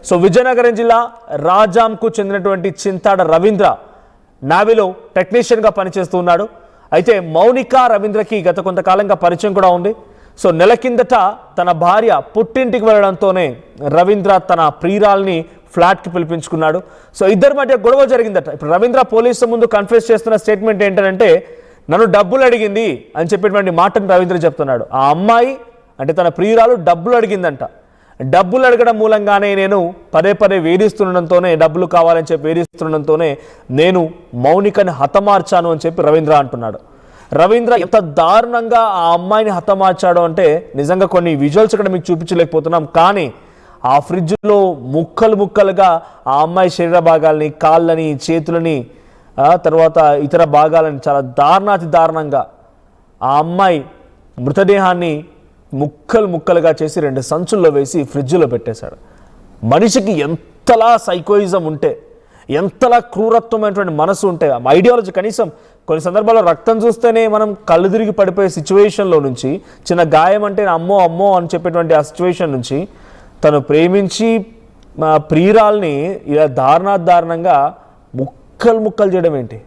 So Vizianagaram జిల్లా రాజాంకు చెందినటువంటి చింతాడ రవీంద్ర నావీలో టెక్నీషియన్గా పనిచేస్తూ ఉన్నాడు. అయితే మౌనిక రవీంద్రకి గత కొంతకాలంగా పరిచయం కూడా ఉంది. సో నెల కిందట తన భార్య పుట్టింటికి వెళ్ళడంతోనే రవీంద్ర తన ప్రియురాల్ని ఫ్లాట్కి పిలిపించుకున్నాడు. సో ఇద్దరి మధ్య గొడవ జరిగిందట. ఇప్పుడు రవీంద్ర పోలీసుల ముందు కన్ఫెస్ చేస్తున్న స్టేట్మెంట్ ఏంటంటే, నన్ను డబ్బులు అడిగింది అని చెప్పేటువంటి మాటను రవీంద్ర చెప్తున్నాడు. ఆ అమ్మాయి అంటే తన ప్రియురాలు డబ్బులు అడిగిందంట. డబ్బులు అడగడం మూలంగానే నేను పదే పదే వేధిస్తుండడంతోనే, డబ్బులు కావాలని చెప్పి వేధిస్తుండడంతోనే నేను మౌనికని హతమార్చాను అని చెప్పి రవీంద్ర అంటున్నాడు. రవీంద్ర ఎంత దారుణంగా ఆ అమ్మాయిని హతమార్చాడు అంటే నిజంగా కొన్ని విజువల్స్ ఇక్కడ మీకు చూపించలేకపోతున్నాం. కానీ ఆ ఫ్రిడ్జ్లో ముక్కలు ముక్కలుగా ఆ అమ్మాయి శరీర భాగాల్ని, కాళ్ళని, చేతులని, తర్వాత ఇతర భాగాలని చాలా దారుణాతి దారుణంగా ఆ అమ్మాయి మృతదేహాన్ని ముక్కలు ముక్కలుగా చేసి 2 సంచుల్లో వేసి ఫ్రిడ్జ్లో పెట్టేశాడు. మనిషికి ఎంతలా సైకోయిజం ఉంటే, ఎంతలా క్రూరత్వమైనటువంటి మనసు ఉంటే, ఐడియాలజీ, కనీసం కొన్ని సందర్భాల్లో రక్తం చూస్తేనే మనం కళ్ళు తిరిగి పడిపోయే సిచ్యువేషన్లో నుంచి, చిన్న గాయం అంటే అమ్మో అమ్మో అని చెప్పేటువంటి ఆ సిచ్యువేషన్ నుంచి తను ప్రేమించి ప్రియురాల్ని ఇలా దారుణంగా ముక్కలు ముక్కలు చేయడం ఏంటి?